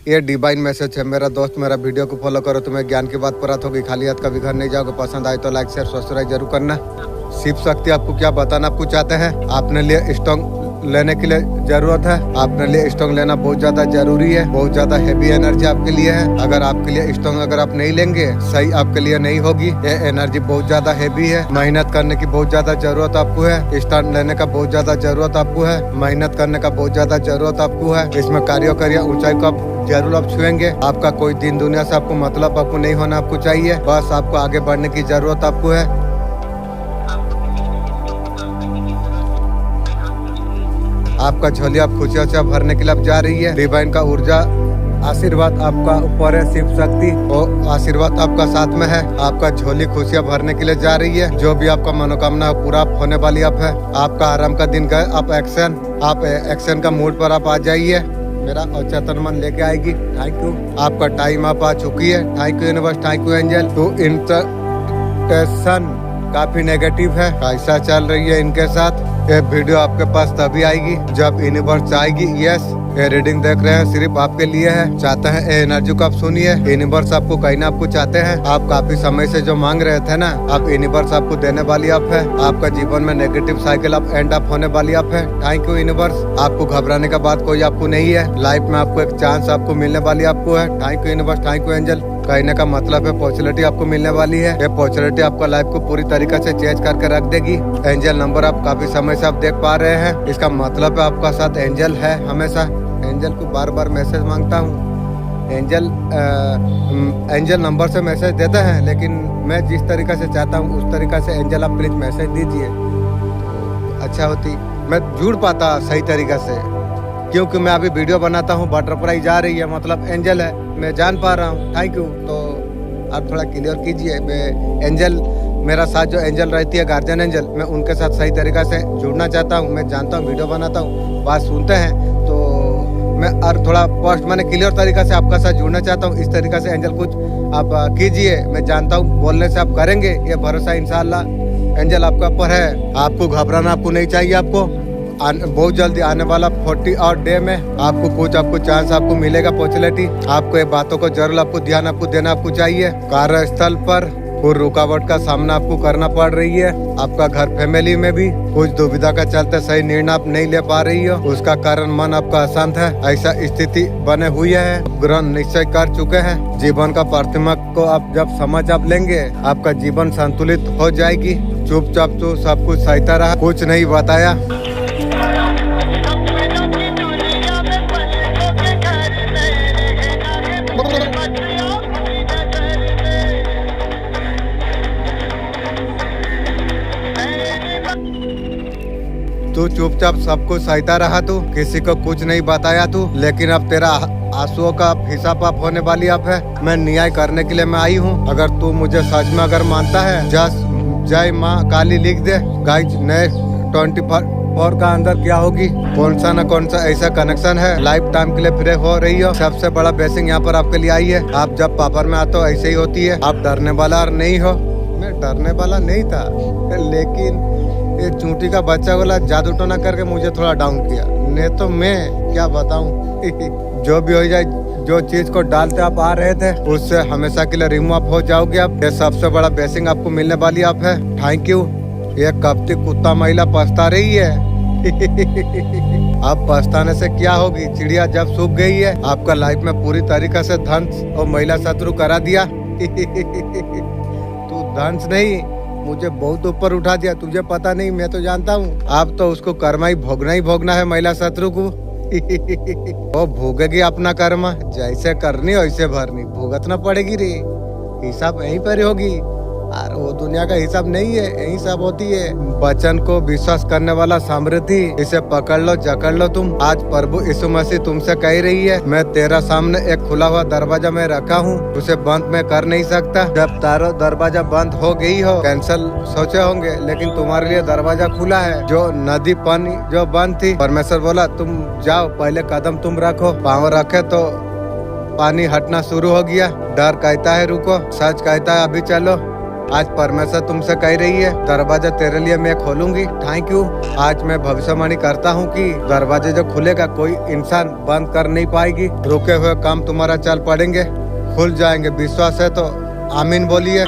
ये divine message है मेरा दोस्त। मेरा वीडियो को फॉलो करो, तुम्हें ज्ञान की बात प्राप्त होगी। खाली हाथ कभी घर नहीं जाओगे। पसंद आए तो लाइक शेयर सब्सक्राइब जरूर करना। शिव शक्ति आपको क्या बताना आपको चाहते हैं। आपने लिए स्ट्रॉन्ग लेने के लिए जरूरत है। आपने लिए स्ट्रॉन्ग लेना बहुत ज्यादा जरूरी है। बहुत ज्यादा हैवी एनर्जी आपके लिए है। अगर आपके लिए स्ट्रॉन्ग अगर आप नहीं लेंगे सही आपके लिए नहीं होगी। ये एनर्जी बहुत ज्यादा हैवी है। मेहनत करने की बहुत ज्यादा जरूरत आपको है। स्टार्ट लेने का बहुत ज्यादा जरूरत आपको है। मेहनत करने का बहुत ज्यादा जरूरत आपको है। इसमें कार्य करिए, ऊंचाई को आप जरूर आप छुएंगे। आपका कोई दिन दुनिया से आपको मतलब आपको नहीं होना आपको चाहिए। बस आपको आगे बढ़ने की जरूरत आपको है। आपका झोली आप खुशियों से भरने के लिए आप जा रही है। डिवाइन का ऊर्जा आशीर्वाद आपका ऊपर है। शिव शक्ति और आशीर्वाद आपका साथ में है। आपका झोली खुशियां भरने के लिए जा रही है। जो भी आपका मनोकामना पूरा होने वाली आप है। आपका आराम का दिन गए। आप एक्शन का मूड पर आप आ जाइए। मेरा अचेतन मन लेके आएगी। Thank you. आपका टाइम आप आ चुकी है। Thank you universe, thank you angel. तो इंटरटेशन काफी नेगेटिव है। कैसा चल रही है इनके साथ। ये वीडियो आपके पास तभी आएगी जब यूनिवर्स आएगी। यस, ये रीडिंग देख रहे हैं सिर्फ आपके लिए है। चाहते हैं ये एनर्जी को आप सुनिए। यूनिवर्स आपको कहीं ना आपको चाहते हैं। आप काफी समय से जो मांग रहे थे ना, आप यूनिवर्स आपको देने वाली आप है। आपका जीवन में नेगेटिव साइकिल आप एंड अप होने वाली आप है। Thank you universe. आपको घबराने का बात कोई आपको नहीं है। लाइफ में आपको एक चांस आपको मिलने वाली आपको है। Thank you universe, thank you angel. कहने का मतलब है अपॉर्चुनिटी आपको मिलने वाली है। ये अपॉर्चुनिटी आपका लाइफ को पूरी तरीके से चेंज करके रख देगी। एंजल नंबर आप काफी समय से आप देख पा रहे हैं। इसका मतलब है आपका साथ एंजल है हमेशा। एंजल को बार बार मैसेज मांगता हूँ। एंजल नंबर से मैसेज देते हैं, लेकिन मैं जिस तरीके से चाहता हूँ उस तरीके से एंजल आप प्लीज मैसेज दीजिए तो अच्छा होती। मैं जुड़ पाता सही तरीके से, क्योंकि मैं अभी वीडियो बनाता हूँ। बटरफ्लाई जा रही है, मतलब एंजल है, मैं जान पा रहा हूँ। Thank you. तो आप थोड़ा क्लियर कीजिए। मैं एंजल मेरा साथ जो एंजल रहती है, गार्जियन एंजल, मैं उनके साथ सही तरीके से जुड़ना चाहता हूँ। मैं जानता हूँ वीडियो बनाता हूँ, बात सुनते हैं, तो मैं और थोड़ा पोस्ट मैंने क्लियर तरीका से आपका साथ जुड़ना चाहता हूँ। इस तरीके से एंजल कुछ आप कीजिए। मैं जानता हूँ बोलने से आप करेंगे, ये भरोसा इंशाल्लाह एंजल आपका ऊपर है। आपको घबराना आपको नहीं चाहिए। आपको बहुत जल्दी आने वाला 40 और डे में आपको चांस आपको मिलेगा, अपॉर्चुनिटी। आपको ये बातों को जरूर आपको ध्यान आपको देना आपको चाहिए। कार्यस्थल पर कुछ रुकावट का सामना आपको करना पड़ रही है। आपका घर फैमिली में भी कुछ दुविधा का चलते सही निर्णय आप नहीं ले पा रही हो। उसका कारण मन आपका अशांत है। ऐसा स्थिति बने हुई है। ग्रह निश्चय कर चुके हैं। जीवन का प्राथमिक को आप जब समझ आप लेंगे, आपका जीवन संतुलित हो जाएगी। चुपचाप तो सब कुछ सहता रहा, कुछ नहीं बताया। तू चुपचाप सब कुछ सहता रहा। तू किसी को कुछ नहीं बताया तू, लेकिन अब तेरा आंसुओं का हिसाब आप होने वाली आप है। मैं न्याय करने के लिए मैं आई हूँ। अगर तू मुझे सच में अगर मानता है, जय माँ काली लिख दे। गाइस नेक्स्ट 24 का अंदर क्या होगी, कौन सा न कौन सा ऐसा कनेक्शन है, लाइफ टाइम के लिए फ्री हो रही हो। सबसे बड़ा ब्लेसिंग यहाँ पर आपके लिए आई है। आप जब पापर में आते हो ऐसे ही होती है। आप डरने वाला और नहीं हो। मैं डरने वाला नहीं था, लेकिन ये चूंटी का बच्चा वाला जादू टोना करके मुझे थोड़ा डाउन किया। नहीं तो मैं क्या बताऊं। जो भी हो जाए, जो चीज को डालते आप आ रहे थे उससे हमेशा के लिए रिमूव आप हो जाओगे। आप ये सबसे बड़ा ब्लेसिंग आपको मिलने वाली आप है। Thank you. ये कपटी कुत्ता महिला पछता रही है। अब पछताने से क्या होगी। चिड़िया जब सूख गई है, आपका लाइफ में पूरी तरीके से धंस और महिला शत्रु करा दिया। तू धंस नहीं, मुझे बहुत ऊपर उठा दिया। तुझे पता नहीं, मैं तो जानता हूँ। आप तो उसको कर्मा ही भोगना है महिला शत्रु को। वो भोगेगी अपना कर्मा, जैसे करनी वैसे भरनी, भुगतना पड़ेगी रे। हिसाब यहीं पर होगी। और वो दुनिया का हिसाब नहीं है, यही सब होती है। वचन को विश्वास करने वाला समृद्धि, इसे पकड़ लो जकड़ लो तुम। आज प्रभु यीशु मसीह तुमसे कह रही है, मैं तेरा सामने एक खुला हुआ दरवाजा में रखा हूँ, उसे बंद मैं कर नहीं सकता। जब तारो दरवाजा बंद हो गई हो, कैंसल सोचे होंगे, लेकिन तुम्हारे लिए दरवाजा खुला है। जो नदी पानी जो बंद थी, परमेश्वर बोला तुम जाओ, पहले कदम तुम रखो। पाँव रखे तो पानी हटना शुरू हो गया। डर कहता है रुको, सच कहता है अभी चलो। आज परमेश्वर तुमसे कह रही है दरवाजा तेरे लिए मैं खोलूंगी। Thank you. आज मैं भविष्यवाणी करता हूँ कि दरवाजे जो खुलेगा कोई इंसान बंद कर नहीं पाएगी। रुके हुए काम तुम्हारा चल पड़ेंगे, खुल जाएंगे। विश्वास है तो आमीन बोलिए।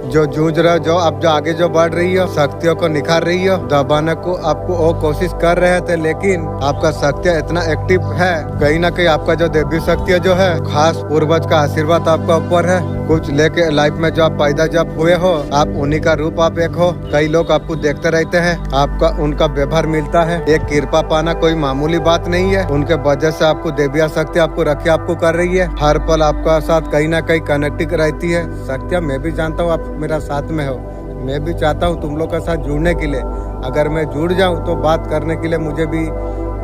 जो जूझ रहे हो, जो अब जो आगे जो बढ़ रही हो, शक्तियों को निखार रही हो, दबाने को आपको वो कोशिश कर रहे थे, लेकिन आपका शक्ति इतना एक्टिव है। कहीं ना कहीं आपका जो देवी शक्ति जो है, खास पूर्वज का आशीर्वाद आपका ऊपर है। कुछ लेके लाइफ में जो आप पैदा जब हुए हो, आप उन्हीं का रूप आप एक हो। कई लोग आपको देखते रहते हैं, आपका उनका व्यवहार मिलता है। एक कृपा पाना कोई मामूली बात नहीं है। उनके वजह से आपको देविया शक्ति आपको रखी आपको कर रही है। हर पल आपका साथ कहीं ना कहीं कनेक्टिंग रहती है। शक्तियाँ मैं भी जानता हूँ आप मेरा साथ में हो। मैं भी चाहता हूँ तुम लोग के साथ जुड़ने के लिए। अगर मैं जुड़ जाऊँ तो बात करने के लिए मुझे भी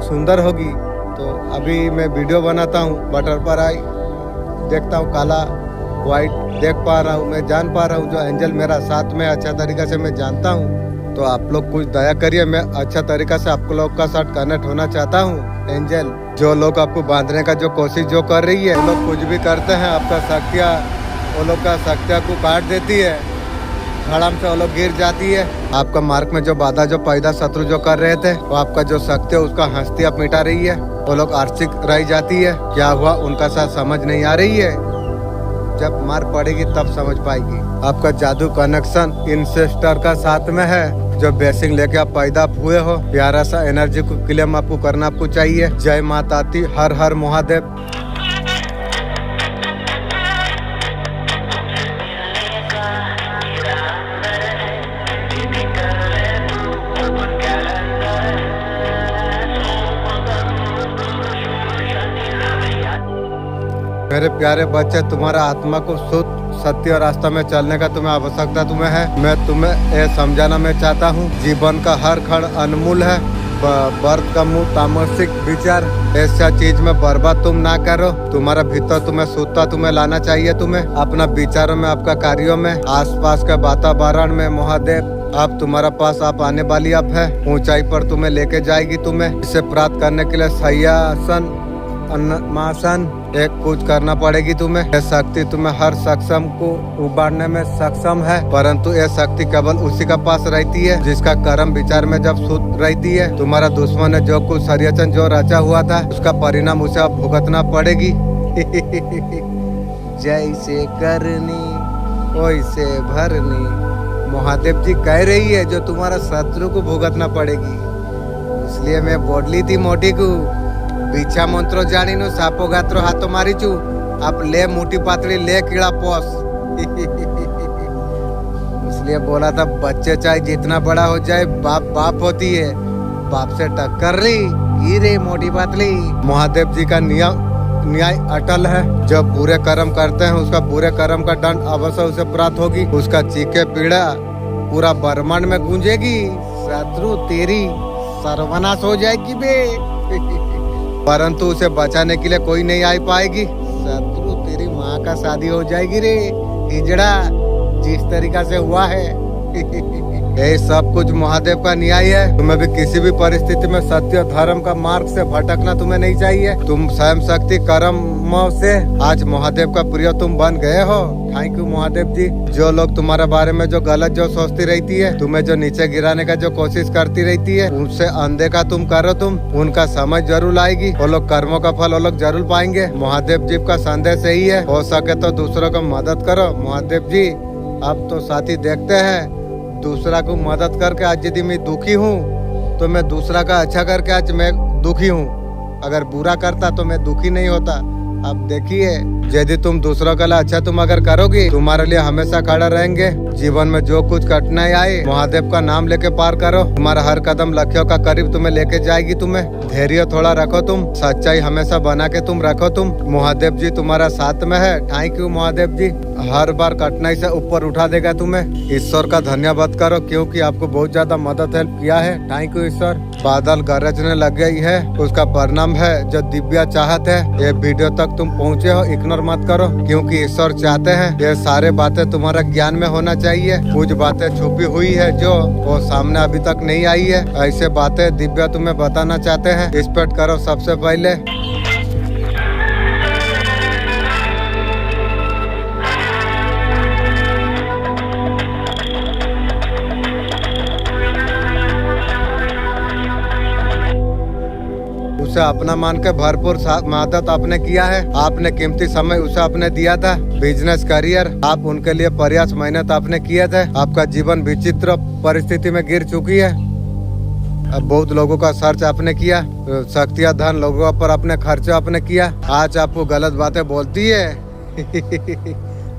सुंदर होगी। तो अभी मैं वीडियो बनाता हूँ, बटरफ्लाई देखता हूँ, काला व्हाइट देख पा रहा हूँ। मैं जान पा रहा हूँ जो एंजल मेरा साथ में अच्छा तरीका से मैं जानता हूँ। तो आप लोग कुछ दया करिए, मैं अच्छा तरीका से आप लोग का साथ कनेक्ट होना चाहता हूँ। एंजल जो लोग आपको बांधने का जो कोशिश जो कर रही है, वो लोग कुछ भी करते हैं, आपका शक्तियाँ वो लोग का शक्तियाँ को काट देती है, धड़ाम से वो लोग गिर जाती है। आपका मार्ग में जो बाधा जो पैदा शत्रु जो कर रहे थे, वो आपका जो शक्ति है उसका हस्ती आप मिटा रही है। वो लोग आर्थिक रह जाती है। क्या हुआ उनका साथ समझ नहीं आ रही है। जब मार पड़ेगी तब समझ पाएगी। आपका जादू कनेक्शन इंसेस्टर का साथ में है। जो बेसिंग लेके आप पैदा हुए हो, प्यारा सा एनर्जी को क्लेम आपको करना आपको चाहिए। जय माता दी, हर हर महादेव। मेरे प्यारे बच्चे, तुम्हारा आत्मा को शुद्ध सत्य और रास्ता में चलने का तुम्हें आवश्यकता तुम्हें है। मैं तुम्हें ये समझाना मैं चाहता हूँ, जीवन का हर क्षण अनमोल है। बर्थ का मूल तामसिक विचार ऐसा चीज में बर्बाद तुम ना करो। तुम्हारा भीतर तुम्हें शुद्धता तुम्हें लाना चाहिए। तुम्हें अपना विचारों में, आपका कार्यों में, आसपास के वातावरण में महादेव अब तुम्हारा पास आप आने वाली आप है। ऊंचाई पर तुम्हें लेके जाएगी। तुम्हें इसे प्राप्त करने के लिए सयासन अन्नमासन एक कुछ करना पड़ेगी। तुम्हें यह शक्ति तुम्हें हर सक्षम को उबारने में सक्षम है, परंतु यह शक्ति केवल उसी का पास रहती है जिसका कर्म विचार में जब शुद्ध रहती है। तुम्हारा दुश्मन ने जो कुछ षड्यंत्र जो रचा हुआ था, उसका परिणाम उसे अब भुगतना पड़ेगी। जैसे करनी वैसे भरनी, महादेव जी कह रही है जो तुम्हारा शत्रु को भुगतना पड़ेगी। इसलिए मैं बोली थी मोटी को, बिछा मंत्रो जानी नो सापो गात्रो हाथों मारी चू, आप ले मोटी पातड़ी ले कीड़ा पोस। इसलिए बोला था बच्चे चाहे जितना बड़ा हो जाए, बाप बाप होती है। बाप से टक्कर रही रे मोटी पातली। महादेव जी का न्याय अटल है। जो बुरे कर्म करते हैं उसका बुरे कर्म का दंड अवश्य उसे प्राप्त होगी। उसका चीखे पीड़ा पूरा ब्रह्मांड में गूंजेगी। शत्रु तेरी सर्वनाश हो जाएगी बे। परंतु उसे बचाने के लिए कोई नहीं आ पाएगी। शत्रु तेरी माँ का शादी हो जाएगी रे हिजड़ा, जिस तरीका से हुआ है। ये सब कुछ महादेव का न्याय है। तुम्हें भी किसी भी परिस्थिति में सत्य धर्म का मार्ग से भटकना तुम्हें नहीं चाहिए। तुम स्वयं शक्ति कर्मों से आज महादेव का प्रिय तुम बन गए हो। थैंक यू महादेव जी। जो लोग तुम्हारे बारे में जो गलत जो सोचती रहती है, तुम्हें जो नीचे गिराने का जो कोशिश करती रहती है, उनसे अनदेखा तुम करो। तुम उनका समय जरूर आएगी। वो लोग कर्मों का फल वो लोग जरूर पाएंगे। महादेव जी का संदेश यही है, हो सके तो दूसरों को मदद करो। महादेव जी अब तो साथी देखते हैं, दूसरा को मदद करके आज यदि मैं दुखी हूँ तो मैं दूसरा का अच्छा करके आज मैं दुखी हूँ। अगर बुरा करता तो मैं दुखी नहीं होता। अब देखिए, यदि तुम दूसरों के लिए अच्छा तुम अगर करोगी, तुम्हारे लिए हमेशा खड़ा रहेंगे। जीवन में जो कुछ कठिनाई आए, महादेव का नाम लेके पार करो। तुम्हारा हर कदम लक्ष्यों का करीब तुम्हें लेके जाएगी। तुम्हें धैर्य थोड़ा रखो, तुम सच्चाई हमेशा बना के तुम रखो। तुम महादेव जी तुम्हारा साथ में है। थैंक यू महादेव जी। हर बार कठिनाई से ऊपर उठा देगा तुम्हें। ईश्वर का धन्यवाद करो क्योंकि आपको बहुत ज्यादा मदद हेल्प किया है। थैंक यू ईश्वर। बादल गरजने लग गई है, उसका परिणाम है जो दिव्या चाहत है। ये वीडियो तक तुम पहुँचे हो, इग्नोर मत करो क्योंकि ईश्वर चाहते हैं ये सारे बातें तुम्हारा ज्ञान में होना चाहिए। कुछ बातें छुपी हुई है जो वो सामने अभी तक नहीं आई है। ऐसे बातें दिव्या तुम्हें बताना चाहते हैं। रिस्पेक्ट करो सबसे पहले। उसे अपना मान के भरपूर मदद आपने किया है। आपने कीमती समय उसे आपने दिया था। बिजनेस करियर आप उनके लिए प्रयास मेहनत आपने किए थे। आपका जीवन विचित्र परिस्थिति में गिर चुकी है। अब बहुत लोगों का सर्च आपने किया, शक्तियां धन लोगों पर अपने खर्चा आपने किया। आज आपको गलत बातें बोलती है।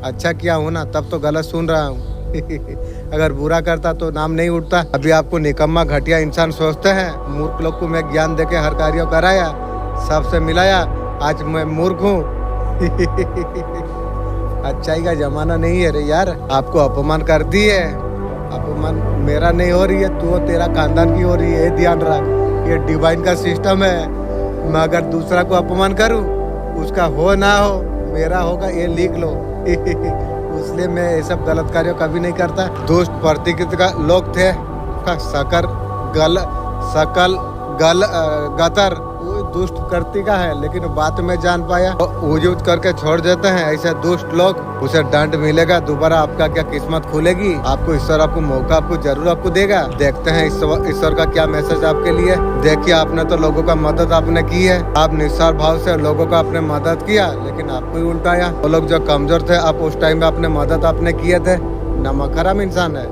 अच्छा किया हूँ ना, तब तो गलत सुन रहा हूँ। अगर बुरा करता तो नाम नहीं उठता। अभी आपको निकम्मा घटिया इंसान सोचते हैं। मूर्ख लोग को मैं ज्ञान देके हर कार्य कराया, सबसे मिलाया। आज मैं मूर्ख हूँ। अच्छाई का जमाना नहीं है रे यार। आपको अपमान कर दी है। अपमान मेरा नहीं हो रही है, तू तेरा खानदान की हो रही है। ये ध्यान रख, ये डिवाइन का सिस्टम है। मैं अगर दूसरा को अपमान करूँ, उसका हो ना हो मेरा होगा, ये लिख लो। इसलिए मैं ये सब गलत कार्य कभी नहीं करता। दुष्ट प्रकृति का लोग थे। सकल गल गतर दुष्ट करती का है, लेकिन बात में जान पाया तो वजूद करके छोड़ देते हैं। ऐसे दुष्ट लोग, उसे दंड मिलेगा। दोबारा आपका क्या किस्मत खुलेगी। आपको ईश्वर आपको मौका आपको जरूर आपको देगा। देखते हैं ईश्वर का क्या मैसेज आपके लिए। देखिए, आपने तो लोगों का मदद आपने की है। आप निस्वार्थ भाव से लोगों का आपने मदद किया, लेकिन आपको ही उल्टाया। वो लोग जो कमजोर थे, आप उस टाइम में आपने मदद आपने किए थे। नमक हराम इंसान है,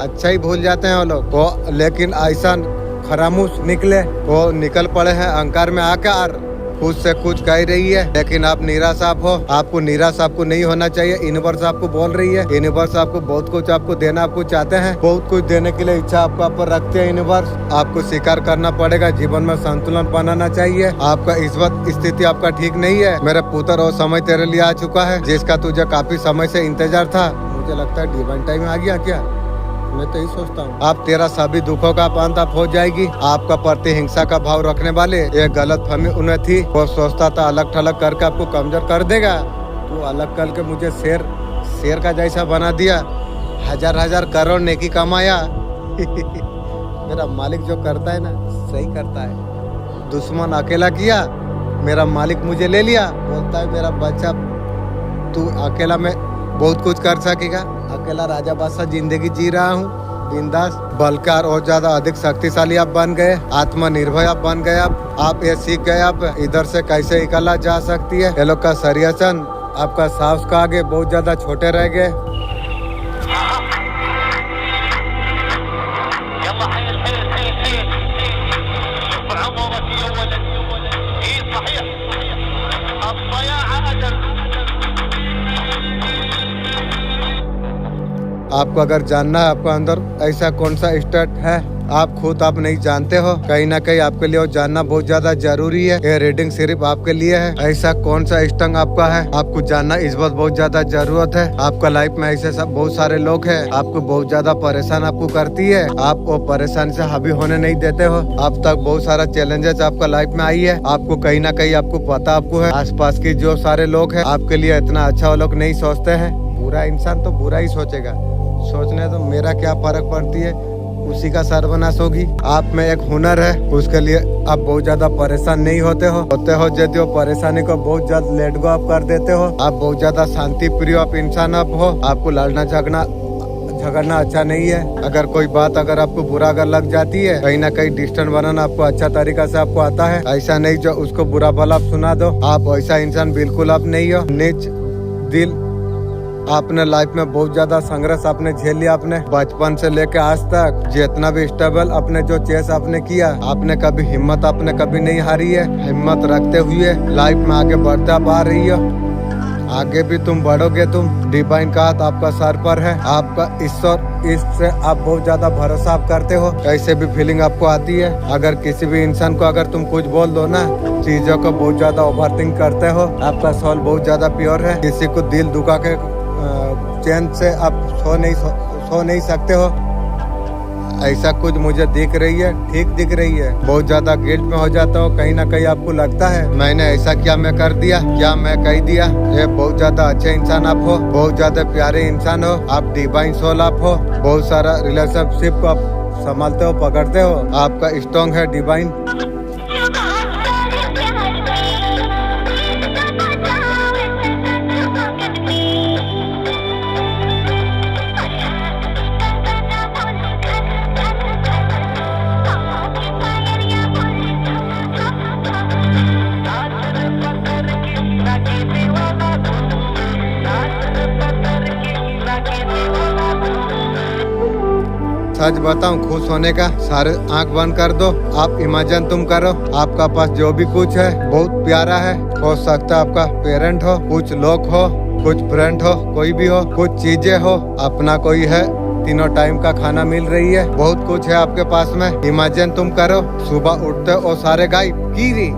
अच्छा ही भूल जाते हैं वो लोग वो। लेकिन ऐसा खरामूस निकले, वो निकल पड़े हैं अहंकार में आकर। खुद से कुछ कह रही है, लेकिन आप निराश आप हो। आपको निराश आपको नहीं होना चाहिए। यूनिवर्स आपको बोल रही है। यूनिवर्स आपको बहुत कुछ आपको देना आपको चाहते हैं। बहुत कुछ देने के लिए इच्छा आपको आप पर रखते हैं यूनिवर्स। आपको स्वीकार करना पड़ेगा। जीवन में संतुलन बनाना चाहिए। आपका इस वक्त स्थिति आपका ठीक नहीं है। मेरे पुत्र, वो समय तेरे लिए आ चुका है जिसका तुझे काफी समय से इंतजार था। मुझे लगता है डिवाइन टाइम आ गया क्या? मैं तो यही सोचता हूँ। आप तेरा सभी दुखों का अंत आप हो जाएगी। आपका प्रति हिंसा का भाव रखने वाले एक गलत फहमी उन्हें थी। वो सोचता था अलग थलग करके आपको कमजोर कर देगा। तू अलग करके मुझे शेर का जैसा बना दिया। हजार करोड़ नेकी कमाया। मेरा मालिक जो करता है ना, सही करता है। दुश्मन अकेला किया, मेरा मालिक मुझे ले लिया। बोलता है मेरा बच्चा, तू अकेला में बहुत कुछ कर सकेगा। अकेला राजा बादशाह जिंदगी जी रहा हूँ बिंदास। बलकार और ज्यादा अधिक शक्तिशाली आप बन गए। आत्मनिर्भर आप बन गए। आप ये सीख गए आप इधर से कैसे निकला जा सकती है। ये लोग का सरियासन आपका साहस का आगे बहुत ज्यादा छोटे रह गए। आपको अगर जानना है आपका अंदर ऐसा कौन सा स्टेट है, आप खुद आप नहीं जानते हो। कहीं ना कहीं आपके लिए वो जानना बहुत ज्यादा जरूरी है। ये रीडिंग सिर्फ आपके लिए है। ऐसा कौन सा स्टंग आपका है, आपको जानना इस वक्त बहुत ज्यादा जरूरत है। आपका लाइफ में ऐसे सब बहुत सारे लोग हैं, आपको बहुत ज्यादा परेशान आपको करती है। आप वो परेशान से हावी होने नहीं देते हो। अब तक बहुत सारा चैलेंजेस आपका लाइफ में आई है। आपको कहीं ना कहीं आपको पता आपको है आसपास की जो सारे लोग हैं आपके लिए इतना अच्छा वो लोग नहीं सोचते हैं। बुरा इंसान तो बुरा ही सोचेगा। सोचने तो मेरा क्या फर्क पड़ती है, उसी का सर्वनाश होगी। आप में एक हुनर है, उसके लिए आप बहुत ज्यादा परेशान नहीं होते हो यदि वो परेशानी को बहुत ज्यादा लेट गो आप कर देते हो। आप बहुत ज्यादा शांति प्रिय आप इंसान आप हो। आपको लड़ना झगड़ना अच्छा नहीं है। अगर कोई बात अगर आपको बुरा अगर लग जाती है, कहीं ना कहीं डिस्टेंस बनाना आपको अच्छा तरीका से आपको आता है। ऐसा नहीं जो उसको बुरा भला आप सुना दो। आप ऐसा इंसान बिल्कुल आप नहीं हो। नीच दिल आपने लाइफ में बहुत ज्यादा संघर्ष आपने झेल लिया। आपने बचपन से लेके आज तक जितना भी स्टेबल अपने जो चेस आपने किया, आपने कभी हिम्मत आपने कभी नहीं हारी है। हिम्मत रखते हुए लाइफ में आगे बढ़ते आप आ रही हो। आगे भी तुम बढ़ोगे। तुम डिवाइन का हाथ आपका सर पर है। आपका ईश्वर, इससे आप बहुत ज्यादा भरोसा आप करते हो। कैसे भी फीलिंग आपको आती है। अगर किसी भी इंसान को अगर तुम कुछ बोल दो ना, चीजों को बहुत ज्यादा ओवरथिंक करते हो। आपका सोल बहुत ज्यादा प्योर है। किसी को दिल दुखा के चैन से आप सो नहीं सकते हो। ऐसा कुछ मुझे दिख रही है, ठीक दिख रही है। बहुत ज्यादा गिल्ट में हो जाता हो, कहीं ना कहीं आपको लगता है मैंने ऐसा क्या मैं कर दिया, क्या मैं कह दिया। ये बहुत ज्यादा अच्छे इंसान आप हो, बहुत ज्यादा प्यारे इंसान हो, आप डिवाइन सोल आप हो। बहुत सारा रिलेशनशिप को आप संभालते हो, पकड़ते हो, आपका स्ट्रॉन्ग है डिवाइन। सच बताऊं, खुश होने का सारे आंख बंद कर दो। आप इमेजिन तुम करो, आपका पास जो भी कुछ है बहुत प्यारा है। हो सकता है आपका पेरेंट हो, कुछ लोग हो, कुछ फ्रेंड हो, कोई भी हो, कुछ चीजें हो, अपना कोई है, तीनों टाइम का खाना मिल रही है, बहुत कुछ है आपके पास में। इमेजिन तुम करो, सुबह उठते हो सारे गायब, कीरी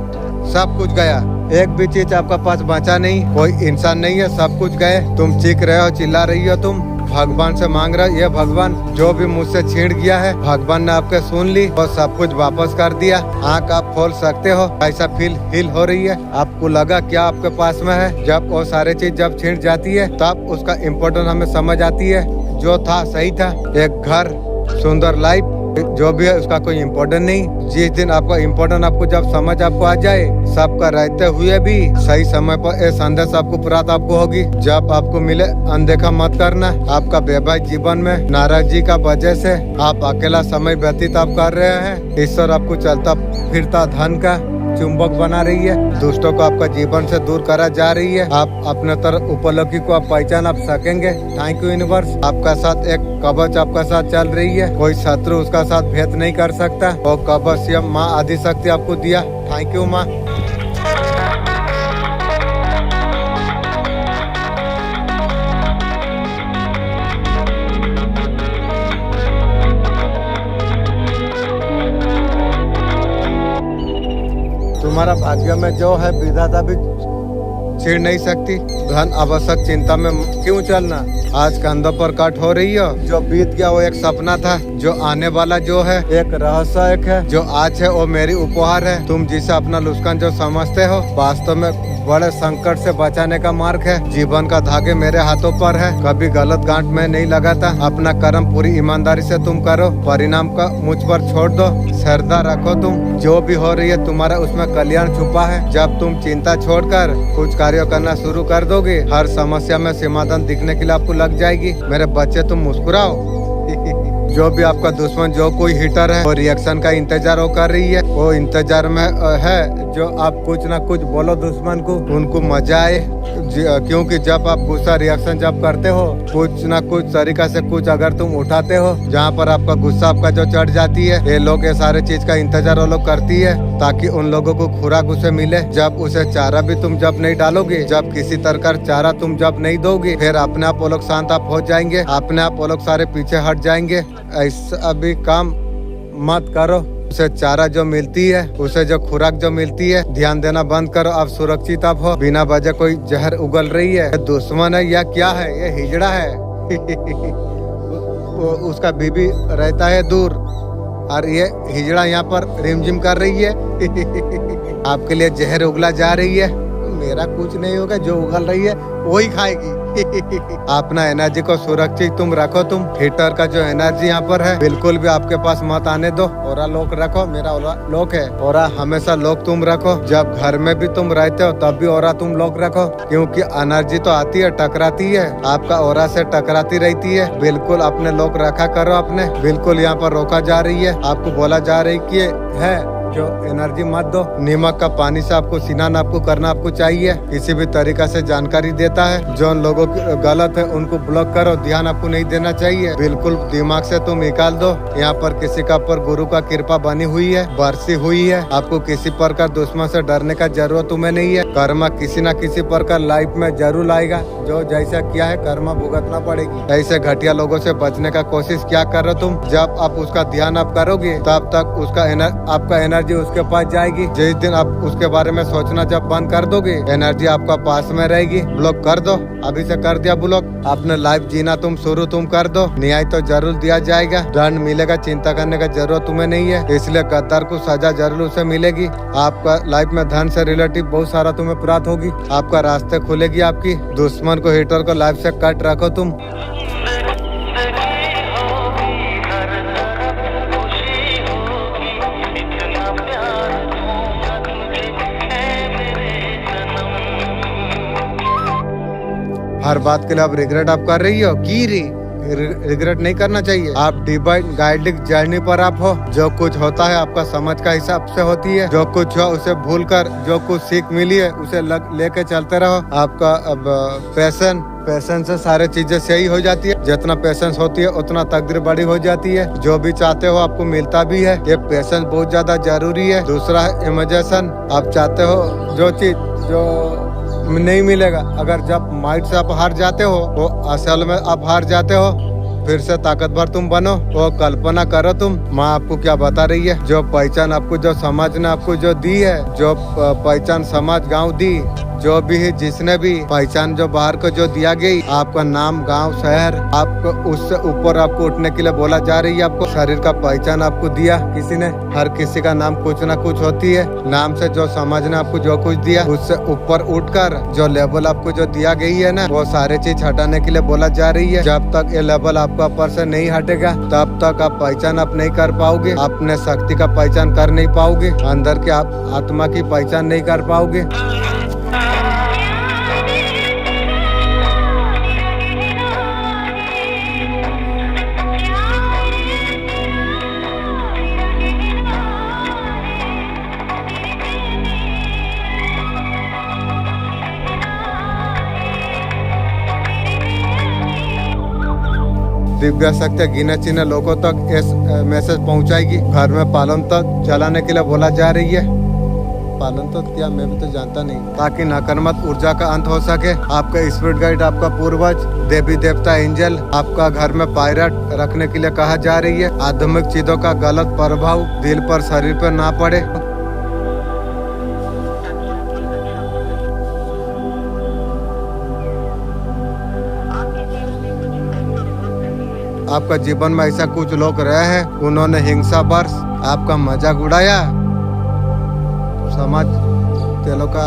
सब कुछ गया, एक भी चीज आपका पास बचा नहीं, कोई इंसान नहीं है, सब कुछ गए। तुम चीख रहे हो, चिल्ला रही हो, तुम भगवान से मांग रहे हो, ये भगवान जो भी मुझसे छीन गया है भगवान ने आपके सुन ली और सब कुछ वापस कर दिया। आंख आप खोल सकते हो, ऐसा फील हो रही है। आपको लगा क्या आपके पास में है। जब वो सारी चीज जब छीन जाती है तब उसका इम्पोर्टेंस हमें समझ आती है। जो था सही था, एक घर, सुंदर लाइफ, जो भी है उसका कोई इम्पोर्टेंट नहीं। जिस दिन आपका इम्पोर्टेंट आपको जब समझ आपको आ जाए, सबका रहते हुए भी सही समय पर ये संदेश आपको प्राप्त आपको होगी। जब आपको मिले अनदेखा मत करना। आपका वैवाहिक जीवन में नाराजगी का वजह से आप अकेला समय व्यतीत आप कर रहे हैं। ईश्वर आपको चलता फिरता धन का चुंबक बना रही है, दुष्टों को आपका जीवन से दूर करा जा रही है। आप अपने तरफ उपलब्धि को आप पहचान आप सकेंगे। Thank you universe. आपका साथ एक कवच आपका साथ चल रही है, कोई शत्रु उसका साथ भेद नहीं कर सकता। और कवच या माँ आदि शक्ति आपको दिया। थैंक यू माँ। तुम्हारा भाग्य में जो है विधाता भी छीन नहीं सकती। धन आवश्यक चिंता में क्यों चलना। आज कंधों पर कट हो रही हो। जो बीत गया वो एक सपना था, जो आने वाला जो है एक रहस्य एक है, जो आज है वो मेरी उपहार है। तुम जिसे अपना लुस्कान जो समझते हो, वास्तव में बड़े संकट से बचाने का मार्ग है। जीवन का धागे मेरे हाथों पर है, कभी गलत गांठ में नहीं लगाता। अपना कर्म पूरी ईमानदारी से तुम करो, परिणाम का मुझ पर छोड़ दो। श्रद्धा रखो, तुम जो भी हो रही है तुम्हारा उसमें कल्याण छुपा है। जब तुम चिंता छोड़कर कुछ कार्य करना शुरू कर दोगे, हर समस्या में समाधान दिखने के लिए आपको लग जाएगी। मेरे बच्चे तुम मुस्कुराओ। जो भी आपका दुश्मन जो कोई हिटर है वो रिएक्शन का इंतजार वो कर रही है, वो इंतजार में है। जो आप कुछ ना कुछ बोलो दुश्मन को, उनको मजा आए। क्योंकि जब आप गुस्सा रिएक्शन जब करते हो, कुछ ना कुछ तरीका से कुछ अगर तुम उठाते हो जहाँ पर आपका गुस्सा आपका जो चढ़ जाती है, ये लोग ये सारे चीज का इंतजार वो लोग करती है ताकि उन लोगों को खुराक उसे मिले। जब उसे चारा भी तुम जब नहीं डालोगे, जब किसी तरह का चारा तुम जब नहीं दोगे, फिर अपने आप वो लोग शांत आप हो जाएंगे, अपने आप वो लोग सारे पीछे हट जाएंगे। ऐसा भी काम मत करो। उसे चारा जो मिलती है, उसे जो खुराक जो मिलती है, ध्यान देना बंद करो। आप सुरक्षित आप हो। बिना वजह कोई जहर उगल रही है, दुश्मन है या क्या है, ये हिजड़ा है। उसका बीबी रहता है दूर और ये हिजड़ा यहाँ पर रिमझिम कर रही है। आपके लिए जहर उगला जा रही है। मेरा कुछ नहीं होगा, जो उगल रही है वही खाएगी। अपना एनर्जी को सुरक्षित तुम रखो। तुम हीटर का जो एनर्जी यहाँ पर है बिल्कुल भी आपके पास मत आने दो। ओरा लोक रखो, मेरा ओरा लोक है। ओरा हमेशा लोक तुम रखो। जब घर में भी तुम रहते हो तब भी ओरा तुम लोक रखो, क्योंकि एनर्जी तो आती है, टकराती है, आपका ओरा से टकराती रहती है। बिल्कुल अपने लोक रखा करो अपने। बिल्कुल यहाँ पर रोका जा रही है, आपको बोला जा रही कि है जो एनर्जी मत दो। नीमक का पानी से आपको स्नान आपको करना आपको चाहिए। किसी भी तरीका से जानकारी देता है जो उन लोगों की गलत है उनको ब्लॉक करो। ध्यान आपको नहीं देना चाहिए, बिल्कुल दिमाग से तुम निकाल दो। यहाँ पर किसी का पर गुरु का कृपा बनी हुई है, बरसी हुई है। आपको किसी प्रकार दुश्मन से डरने का जरूरत तुम्हें नहीं है। कर्मा किसी न किसी प्रकार लाइफ में जरूर आएगा। जो जैसा किया है कर्मा भुगतना पड़ेगी। ऐसे घटिया लोगों से बचने का कोशिश क्या कर रहे हो तुम। जब आप उसका ध्यान आप करोगे तब तक उसका आपका एनर्जी उसके पास जाएगी। जिस दिन आप उसके बारे में सोचना जब बंद कर दोगे, एनर्जी आपका पास में रहेगी। ब्लॉक कर दो, अभी से कर दिया ब्लॉक। अपने लाइफ जीना तुम कर दो, न्याय तो जरूर दिया जाएगा, दंड मिलेगा, चिंता करने का जरूरत तुम्हें नहीं है। इसलिए गद्दार को सजा जरूर उसे मिलेगी। आपका लाइफ में धन से रिलेटिव बहुत सारा तुम्हें प्राप्त होगी, आपका रास्ते खुलेगी। आपकी दुश्मन को, हिटर को लाइफ से कट रखो तुम। हर बात के लिए आप रिग्रेट आप कर रही हो की रिग्रेट नहीं करना चाहिए। आप डिवाइन गाइडिंग जर्नी पर आप हो। जो कुछ होता है आपका समझ का हिसाब से होती है। जो कुछ हो उसे भूल कर जो कुछ सीख मिली है उसे लेके चलते रहो। आपका अब पैशन से सारे चीजें सही हो जाती है। जितना पैशंस होती है उतना तकदीर बड़ी हो जाती है। जो भी चाहते हो आपको मिलता भी है। ये पैशन बहुत ज्यादा जरूरी है। दूसरा है इमेजिनेशन। आप चाहते हो जो चीज जो नहीं मिलेगा, अगर जब माइंड से आप हार जाते हो वो असल में आप हार जाते हो। फिर से ताकतवर तुम बनो। वो कल्पना करो तुम, माँ आपको क्या बता रही है। जो पहचान आपको जो समाज ने आपको जो दी है, जो पहचान समाज गांव दी, जो भी है जिसने भी पहचान जो बाहर को जो दिया गई, आपका नाम गांव शहर, आपको उससे ऊपर आपको उठने के लिए बोला जा रही है। आपको शरीर का पहचान आपको दिया किसी ने। हर किसी का नाम कुछ ना कुछ होती है। नाम से जो समाज ने आपको जो कुछ दिया उससे ऊपर उठकर जो लेवल आपको जो दिया गई है ना, वो सारे चीज हटाने के लिए बोला जा रही है। जब तक ये लेवल आपका ऊपर से नहीं हटेगा तब तक आप पहचान आप नहीं कर पाओगे। अपने शक्ति का पहचान कर नहीं पाओगे। अंदर के आप आत्मा की पहचान नहीं कर पाओगे। दिव्य शक्ति गिने चुने लोगों तक इस मैसेज पहुंचाएगी। घर में पालन तक चलाने के लिए बोला जा रही है। पालन तो क्या मैं भी तो जानता नहीं। ताकि नकारात्मक ऊर्जा का अंत हो सके। आपका स्पिरिट गाइड, आपका पूर्वज, देवी देवता, एंजल आपका घर में पायरट रखने के लिए कहा जा रही है। आध्यात्मिक चीजों का गलत प्रभाव दिल पर शरीर पर ना पड़े। आपका जीवन में ऐसा कुछ लोग रहे हैं, उन्होंने हिंसा वर्ष आपका मजाक उड़ाया। समाज तेलों का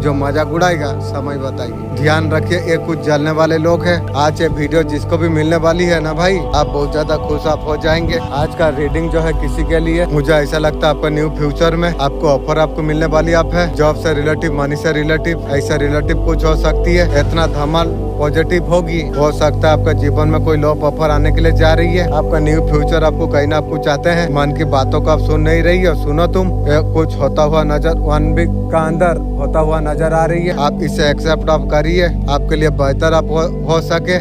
जो मजाक उड़ाएगा समय बताइए। ध्यान रखिए, ये कुछ जलने वाले लोग हैं। आज ये वीडियो जिसको भी मिलने वाली है ना भाई, आप बहुत ज्यादा खुश आप हो जाएंगे। आज का रीडिंग जो है किसी के लिए, मुझे ऐसा लगता है आपका न्यू फ्यूचर में आपको ऑफर आपको मिलने वाली आप है। जॉब से रिलेटिव, मनी से रिलेटिव, ऐसा रिलेटिव कुछ हो सकती है। इतना धमाल पॉजिटिव होगी। हो सकता है आपका जीवन में कोई लॉ ऑफर आने के लिए जा रही है। आपका न्यू फ्यूचर आपको कहीं ना आपको चाहते हैं। मन की बातों को आप सुन नहीं रही हो, सुनो तुम। कुछ होता हुआ नजर 1 वीक का अंदर होता हुआ नजर आ रही है। आप इसे एक्सेप्ट आप करिए, आपके लिए बेहतर आप हो सके।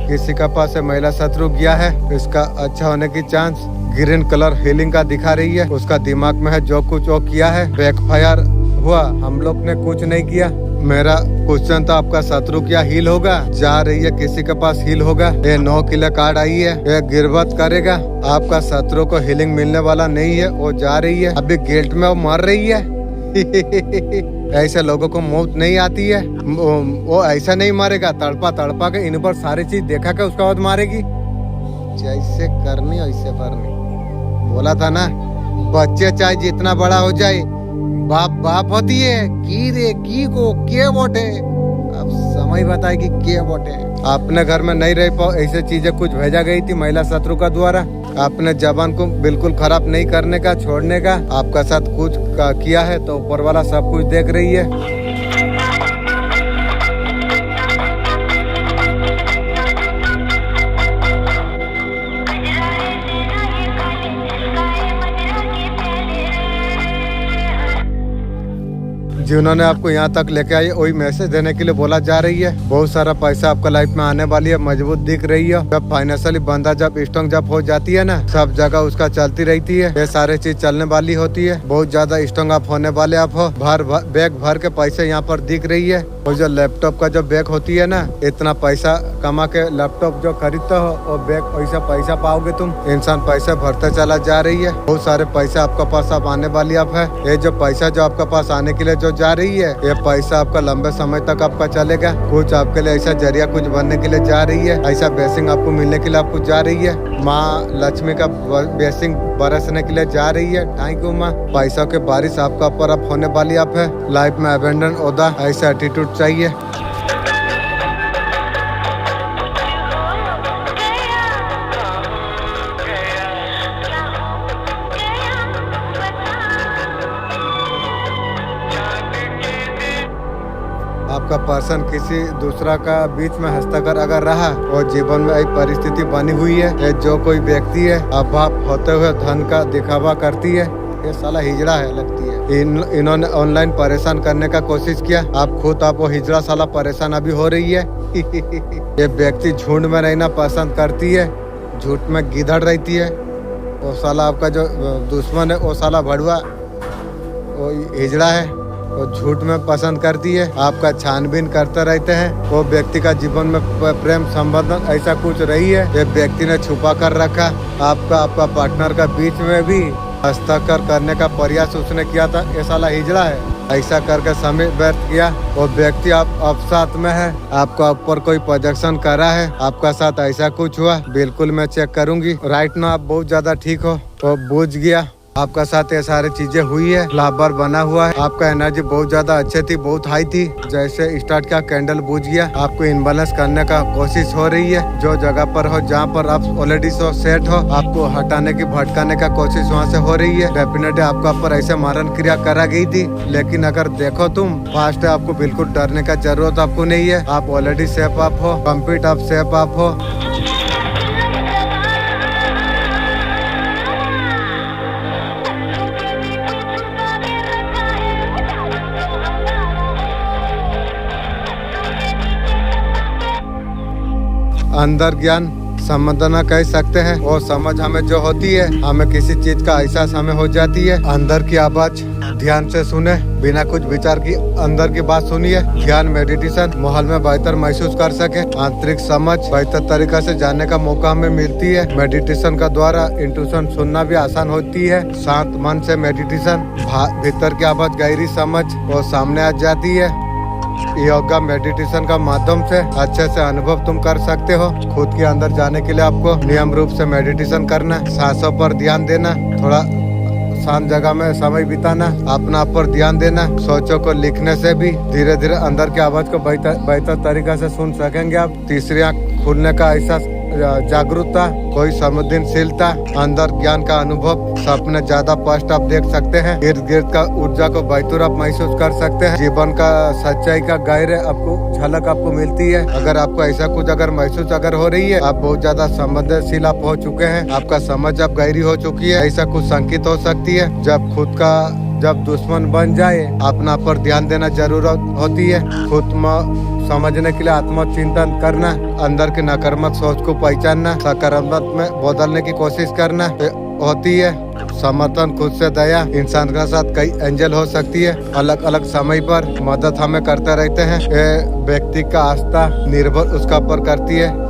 किसी का पास महिला शत्रु गया है, इसका अच्छा होने की चांस ग्रीन कलर हीलिंग का दिखा रही है। उसका दिमाग में है जो कुछ वो किया है बैकफायर हुआ। हम लोग ने कुछ नहीं किया। मेरा क्वेश्चन था आपका शत्रु क्या हील होगा? जा रही है, किसी के पास हील होगा। ये 9 किलो कार्ड आई है, ये गिरवत करेगा। आपका शत्रु को हीलिंग मिलने वाला नहीं है, वो जा रही है। अभी गिल्ट में वो मर रही है। ऐसे लोगों को मौत नहीं आती है। वो ऐसा नहीं मारेगा, तड़पा के इन पर सारी चीज देखा के उसके बाद मारेगी। जैसे करनी वैसे करनी। बोला था ना, बच्चे चाहे जितना बड़ा हो जाए, बाप होती है की रे की को के बोटे। अब समय बताएगी के बोटे। अपने घर में नहीं रह पाओ, ऐसे चीजें कुछ भेजा गई थी महिला शत्रु का द्वारा। आपने जबान को बिल्कुल खराब नहीं करने का, छोड़ने का। आपका साथ कुछ किया है तो ऊपर वाला सब कुछ देख रही है। जिन्होंने आपको यहाँ तक लेके आई वही मैसेज देने के लिए बोला जा रही है। बहुत सारा पैसा आपका लाइफ में आने वाली है, मजबूत दिख रही है। जब फाइनेंशियली बंदा जब स्ट्रॉन्ग जब हो जाती है ना, सब जगह उसका चलती रहती है, ये सारे चीज चलने वाली होती है। बहुत ज्यादा स्ट्रॉन्ग आप होने वाले आप हो। बैग भर के पैसे यहाँ पर दिख रही है। और जो लैपटॉप का जो बैग होती है ना, इतना पैसा कमा के लैपटॉप जो खरीदते हो और बैग वैसा पैसा पाओगे तुम। इंसान पैसा भरते चला जा रही है। बहुत सारे पैसा आपके पास अब आने वाली आप है। ये जो पैसा जो आपके पास आने के लिए जो जा रही है, ये पैसा आपका लंबे समय तक आपका चलेगा। कुछ आपके लिए ऐसा जरिया कुछ बनने के लिए जा रही है, ऐसा ब्लेसिंग आपको मिलने के लिए आपको जा रही है। माँ लक्ष्मी का ब्लेसिंग बरसने के लिए जा रही है। थैंक यू माँ। पैसा के बारिश आपका ऊपर अब होने वाली आप है। लाइफ में अबेंडन ओदा ऐसा एटीट्यूड चाहिए। आपका पर्सन किसी दूसरा का बीच में हस्तक्षेप अगर रहा और जीवन में एक परिस्थिति बनी हुई है, जो कोई व्यक्ति है अभाव होते हुए धन का दिखावा करती है, ये साला हिजड़ा है लगती है। इन्होंने ऑनलाइन परेशान करने का कोशिश किया। आप खुद आप वो हिजड़ा साला परेशान अभी हो रही है। ये व्यक्ति झुंड में रहना पसंद करती है, झूठ में गिधड़ रहती है। वो साला आपका जो दुश्मन है वो साला भड़ुआ वो हिजड़ा है, वो झूठ में पसंद करती है। आपका छानबीन करते रहते हैं। वो व्यक्ति का जीवन में प्रेम संबंध ऐसा कुछ रही है, ये व्यक्ति ने छुपा कर रखा। आपका पार्टनर का बीच में भी हस्ताक्षर करने का प्रयास उसने किया था। ये साला हिजड़ा है, ऐसा करके समय व्यर्थ किया। वो व्यक्ति आप अवसाद में है, आपका ऊपर कोई प्रोजेक्शन कर रहा है, आपका साथ ऐसा कुछ हुआ। बिल्कुल मैं चेक करूंगी। राइट ना आप बहुत ज्यादा ठीक हो। वो बूझ गया आपका साथ ये सारी चीजें हुई है। लाबर बना हुआ है। आपका एनर्जी बहुत ज्यादा अच्छी थी, बहुत हाई थी। जैसे स्टार्ट का कैंडल बुझ गया। आपको इनबैलेंस करने का कोशिश हो रही है। जो जगह पर हो जहाँ पर आप ऑलरेडी सो सेट हो, आपको हटाने की भटकाने का कोशिश वहाँ से हो रही है। डेफिनेटली आपका ऊपर ऐसे मारण क्रिया करा गई थी, लेकिन अगर देखो तुम फास्ट है, आपको बिल्कुल डरने का जरूरत आपको नहीं है। आप ऑलरेडी सेफ आप हो, कंप्लीट आप सेफ आप हो। अंदर ज्ञान समझना कह सकते हैं। और समझ हमें जो होती है, हमें किसी चीज का एहसास हमें हो जाती है। अंदर की आवाज ध्यान से सुने, बिना कुछ विचार की अंदर की बात सुनिए। ज्ञान मेडिटेशन माहौल में बेहतर महसूस कर सके। आंतरिक समझ बेहतर तरीका से जानने का मौका हमें मिलती है। मेडिटेशन का द्वारा इंट्यूशन सुनना भी आसान होती है। शांत मन से मेडिटेशन भीतर की आवाज गहरी समझ वो सामने आ जाती है। योगा मेडिटेशन का माध्यम से अच्छे से अनुभव तुम कर सकते हो। खुद के अंदर जाने के लिए आपको नियम रूप से मेडिटेशन करना, सांसों पर ध्यान देना, थोड़ा शांत जगह में समय बिताना, अपना पर ध्यान देना। सोचों को लिखने से भी धीरे धीरे अंदर की आवाज को बेहतर तरीका से सुन सकेंगे आप। तीसरी आंख खुलने का एहसास, जागरूकता, कोई संवेदनशीलता, अंदर ज्ञान का अनुभव, सपने ज्यादा स्पष्ट आप देख सकते हैं। इर्द गिर्द का ऊर्जा को बेहतर आप महसूस कर सकते हैं। जीवन का सच्चाई का गहरे आपको झलक आपको मिलती है। अगर आपको ऐसा कुछ अगर महसूस अगर हो रही है, आप बहुत ज्यादा संवेदनशील आप हो चुके हैं, आपका समझ अब गहरी हो चुकी है, ऐसा कुछ संकेत हो सकती है। जब दुश्मन बन जाए, अपना पर ध्यान देना जरूरत होती है। खुद में समझने के लिए आत्मचिंतन करना, अंदर की नकारात्मक सोच को पहचानना, सकारात्मक में बदलने की कोशिश करना होती है। समर्थन, खुद से दया, इंसान के साथ कई एंजल हो सकती है। अलग अलग समय पर मदद हमें करते रहते हैं। ये व्यक्ति का आस्था निर्भर उसका पर करती है।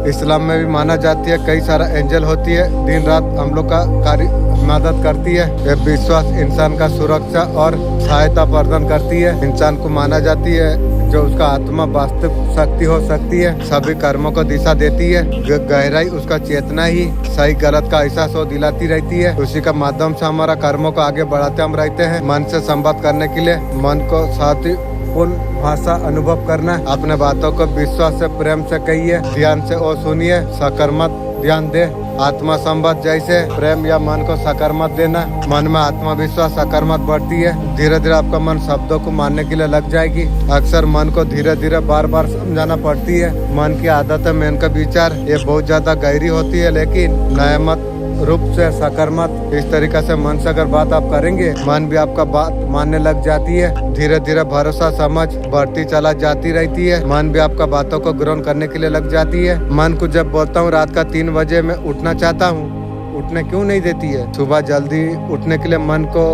इस्लाम में भी माना जाती है कई सारा एंजल होती है, दिन रात हम लोग का कार्य मदद करती है। ये विश्वास इंसान का सुरक्षा और सहायता प्रदान करती है। इंसान को माना जाती है जो उसका आत्मा वास्तविक शक्ति हो सकती है, सभी कर्मों को दिशा देती है। गहराई उसका चेतना ही सही गलत का एहसास हो दिलाती रहती है। उसी का माध्यम से हमारा कर्मों को आगे बढ़ाते हम रहते हैं। मन से संवाद करने के लिए मन को साथ पूर्ण भाषा अनुभव करना, अपने बातों को विश्वास से प्रेम से कहिए, ध्यान से और सुनिए, सकारात्मक ध्यान दे। आत्मा संवाद जैसे प्रेम या मन को सकारात्मक देना, मन में आत्मविश्वास सकारात्मक बढ़ती है। धीरे धीरे आपका मन शब्दों को मानने के लिए लग जाएगी। अक्सर मन को धीरे धीरे बार बार समझाना पड़ती है। मन की आदत है, मन का विचार ये बहुत ज्यादा गहरी होती है, लेकिन नया मत रूप से सकारात्मक इस तरीके से मन से अगर बात आप करेंगे, मन भी आपका बात मानने लग जाती है। धीरे धीरे भरोसा समझ बढ़ती चला जाती रहती है। मन भी आपका बातों को ग्रहण करने के लिए लग जाती है। मन को जब बोलता हूँ रात का 3 बजे मैं उठना चाहता हूँ, उठने क्यों नहीं देती है। सुबह जल्दी उठने के लिए मन को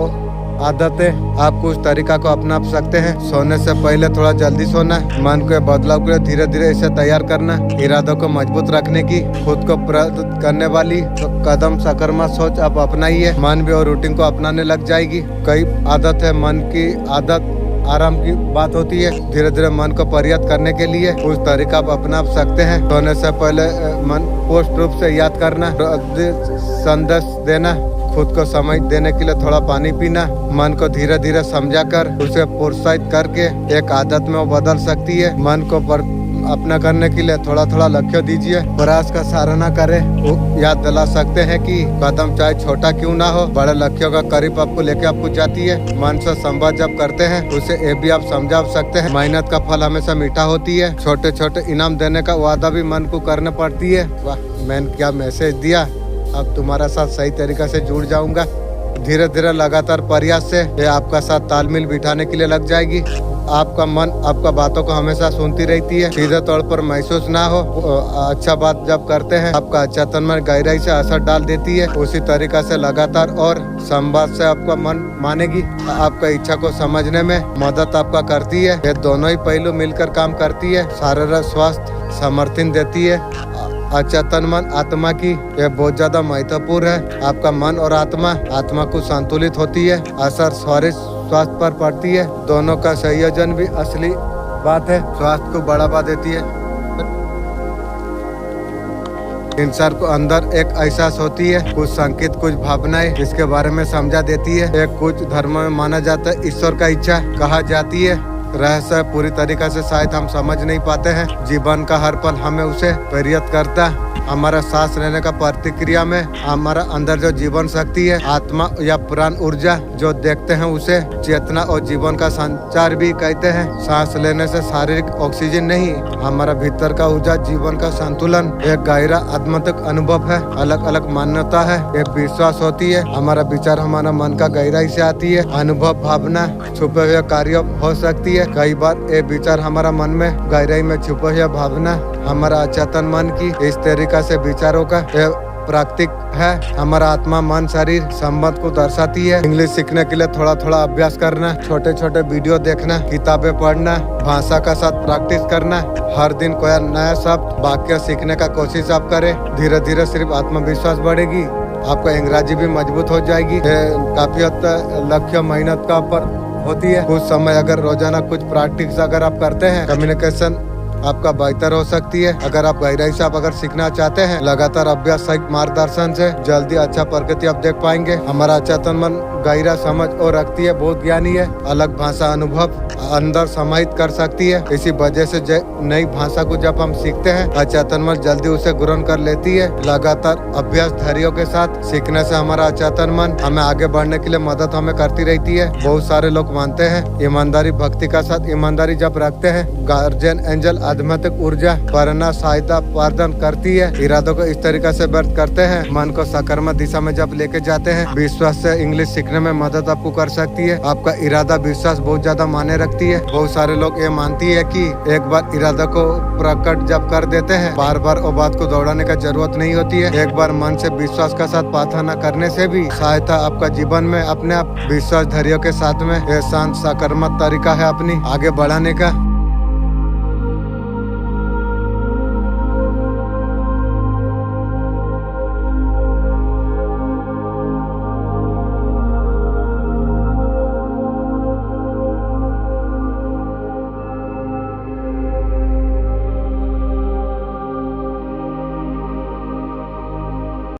आदत है, आप उस तरीका को अपना सकते हैं। सोने से पहले थोड़ा जल्दी सोना, मन को बदलाव के लिए धीरे धीरे इसे तैयार करना, इरादों को मजबूत रखने की, खुद को प्रेरित करने वाली तो कदम सकारात्मक सोच आप अपनाइए। मन भी और रूटीन को अपनाने लग जाएगी। कई आदत है, मन की आदत आराम की बात होती है। धीरे धीरे मन को प्रयास करने के लिए उस तरीका आप अपना सकते हैं। सोने से पहले मन पोस्ट रूप से याद करना, संदेश देना, खुद को समय देने के लिए थोड़ा पानी पीना, मन को धीरे धीरे समझा कर उसे प्रोत्साहित करके एक आदत में वो बदल सकती है। मन को अपना करने के लिए थोड़ा थोड़ा लक्ष्य दीजिए, प्रयास का सराहना करें। याद दिला सकते हैं कि कदम चाहे छोटा क्यों ना हो, बड़े लक्ष्यों का करीब आपको लेके आपको जाती है। मन से संवाद जब करते हैं उसे ये भी आप समझा सकते हैं, मेहनत का फल हमेशा मीठा होती है। छोटे छोटे इनाम देने का वादा भी मन को करना पड़ती है। वाह, मैंने क्या मैसेज दिया, अब तुम्हारा साथ सही तरीके से जुड़ जाऊंगा। धीरे धीरे लगातार प्रयास से ये आपका साथ तालमेल बिठाने के लिए लग जाएगी। आपका मन आपका बातों को हमेशा सुनती रहती है, सीधे तौर पर महसूस ना हो। अच्छा बात जब करते हैं आपका अच्छा तन मन गहराई से असर डाल देती है। उसी तरीका से लगातार और संवाद से आपका मन मानेगी, आपका इच्छा को समझने में मदद आपका करती है। ये दोनों ही पहलू मिलकर काम करती है। शारीरिक स्वास्थ्य समर्थन देती है। अच्छा तन मन आत्मा की यह बहुत ज्यादा महत्वपूर्ण है। आपका मन और आत्मा को संतुलित होती है, असर शारीरिक स्वास्थ्य पर पड़ती है। दोनों का संयोजन भी असली बात है, स्वास्थ्य को बढ़ावा देती है। इंसान को अंदर एक एहसास होती है, कुछ संकेत, कुछ भावनाएं इसके बारे में समझा देती है। एक कुछ धर्म में माना जाता है ईश्वर का इच्छा कहा जाती है। रहस्य पूरी तरीके से शायद हम समझ नहीं पाते हैं। जीवन का हर पल हमें उसे प्रेरित करता है। हमारा सांस लेने का प्रतिक्रिया में हमारा अंदर जो जीवन शक्ति है, आत्मा या प्राण ऊर्जा जो देखते हैं उसे चेतना और जीवन का संचार भी कहते हैं। सांस लेने से शारीरिक ऑक्सीजन नहीं, हमारा भीतर का ऊर्जा जीवन का संतुलन एक गहरा आत्मात्मक अनुभव है। अलग अलग मान्यता है, एक विश्वास होती है। हमारा विचार हमारा मन का गहराई से आती है। अनुभव भावना छुपे हुए कार्य हो सकती है। कई बार ये विचार हमारा मन में गहराई में छुपे हुए भावना हमारा अचेतन मन की इस तरीका से विचारों का प्राकृतिक है। हमारा आत्मा मन शरीर संबंध को दर्शाती है। इंग्लिश सीखने के लिए थोड़ा थोड़ा अभ्यास करना, छोटे छोटे वीडियो देखना, किताबें पढ़ना, भाषा का साथ प्रैक्टिस करना, हर दिन कोई नया शब्द वाक्य सीखने का कोशिश आप करें। धीरे धीरे सिर्फ आत्मविश्वास बढ़ेगी, आपका अंग्रेजी भी मजबूत हो जाएगी। काफी हद तक लक्ष्य मेहनत का ऊपर होती है। कुछ समय अगर रोजाना कुछ प्रैक्टिस अगर आप करते हैं, कम्युनिकेशन आपका बेहतर हो सकती है। अगर आप गहराई से आप अगर सीखना चाहते हैं, लगातार अभ्यास सही मार्गदर्शन से जल्दी अच्छा प्रगति आप देख पाएंगे। हमारा अचेतन मन गहरा समझ और रखती है, बहुत ज्ञानी है। अलग भाषा अनुभव अंदर समाहित कर सकती है। इसी वजह से नई भाषा को जब हम सीखते हैं, अचेतन मन जल्दी उसे ग्रहण कर लेती है। लगातार अभ्यास धैर्य के साथ सीखने से हमारा अचेतन मन हमें आगे बढ़ने के लिए मदद हमें करती रहती है। बहुत सारे लोग मानते हैं ईमानदारी भक्ति का साथ ईमानदारी जब रखते हैं, गार्जियन एंजल आध्यात्मिक ऊर्जा प्रेरणा सहायता प्रदान करती है। इरादों को इस तरीके से व्यक्त करते हैं, मन को सकारात्मक दिशा में जब लेके जाते हैं। विश्वास से इंग्लिश सीखने में मदद आपको कर सकती है। आपका इरादा विश्वास बहुत ज्यादा मायने रखती है। बहुत सारे लोग ये मानती है कि एक बार इरादा को प्रकट जब कर देते हैं, बार बार वो बात को दौड़ाने का जरूरत नहीं होती है। एक बार मन से विश्वास का साथ प्रार्थना करने से भी सहायता आपका जीवन में अपने आप विश्वास धैर्य के साथ में शांत सकारात्मक तरीका है अपनी आगे बढ़ाने का।